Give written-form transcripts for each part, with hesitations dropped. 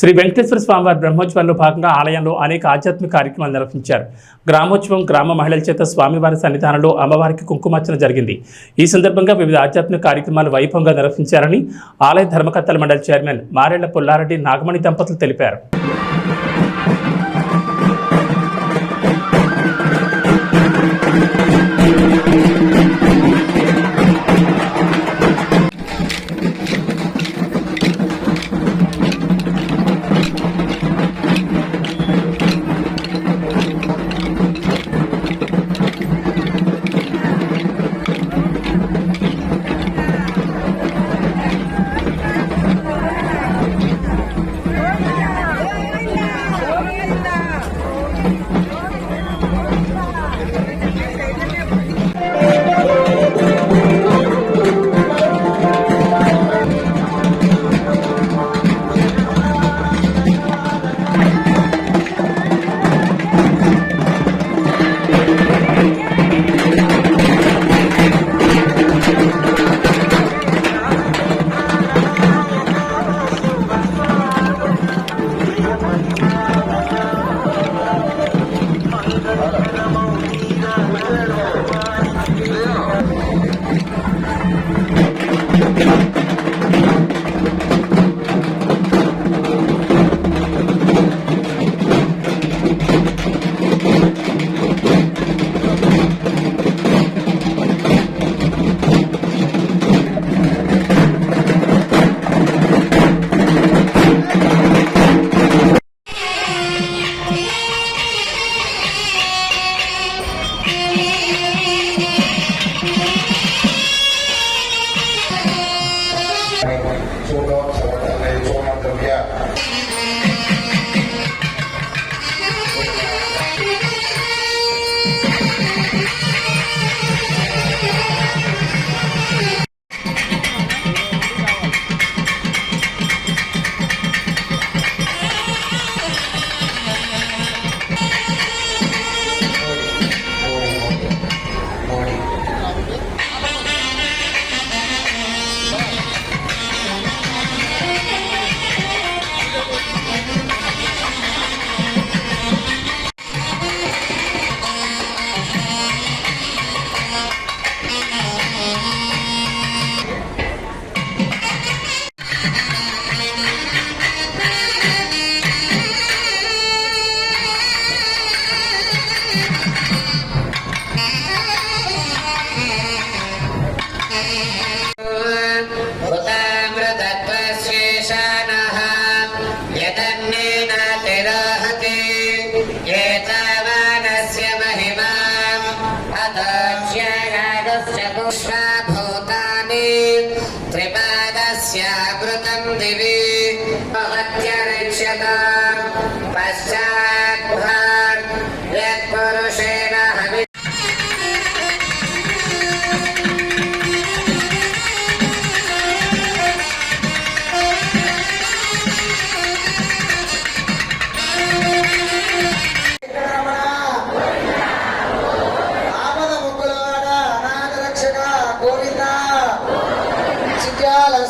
శ్రీ వెంకటేశ్వర స్వామివారి బ్రహ్మోత్సవంలో భాగంగా ఆలయంలో అనేక ఆధ్యాత్మిక కార్యక్రమాలు నిర్వహించారు. గ్రామోత్సవం గ్రామ మహిళల చేత స్వామివారి సన్నిధానంలో అమ్మవారికి కుంకుమార్చన జరిగింది. ఈ సందర్భంగా వివిధ ఆధ్యాత్మిక కార్యక్రమాలు వైభవంగా నిర్వహించారని ఆలయ ధర్మకర్తల మండలి చైర్మన్ మారెళ్ల పుల్లారెడ్డి నాగమణి దంపతులు తెలిపారు.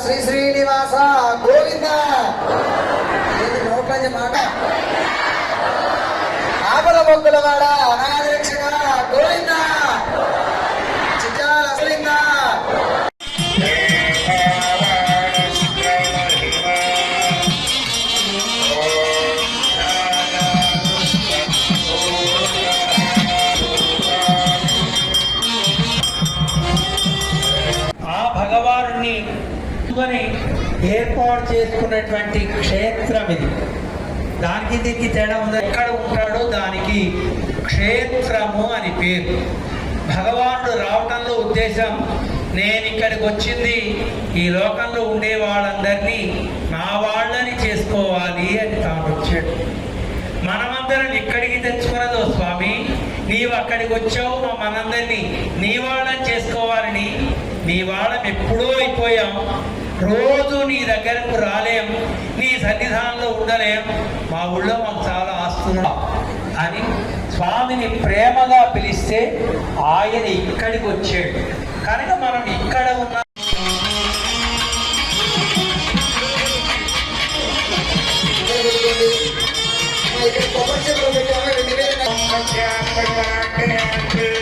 శ్రీ శ్రీనివాస గోవింద నోట్ల మాట ఆపద మొక్కులవాడ అనాథ రక్షక గోవింద చిత్రాల శ్రీంద. ఆ భగవానుని ఏర్పాటు చేసుకున్నటువంటి క్షేత్రం ఇది. దానికి దీనికి తేడా ఉంది. ఎక్కడ ఉంటాడో దానికి క్షేత్రము అని పేరు. భగవానుడు రావటంలో ఉద్దేశం, నేను ఇక్కడికి వచ్చింది ఈ లోకంలో ఉండే వాళ్ళందరినీ నా వాళ్ళని చేసుకోవాలి అని తాను వచ్చాడు. మనమందరం ఇక్కడికి తెచ్చుకున్నదో స్వామి, నీవు అక్కడికి వచ్చావు, మనందరినీ నీ వాళ్ళని చేసుకోవాలని. నీ వాళ్ళం ఎప్పుడూ అయిపోయాం, రోజు నీ దగ్గరకు రాలేం, నీ సన్నిధానంలో ఉండలేం, మా ఊళ్ళో మాకు చాలా ఆస్తున్నా అని స్వామిని ప్రేమగా పిలిస్తే ఆయన ఇక్కడికి వచ్చాడు. కనుక మనం ఇక్కడ ఉన్న ఇక్కడ కొబ్బరి చెప్పులు పెట్టాము 2000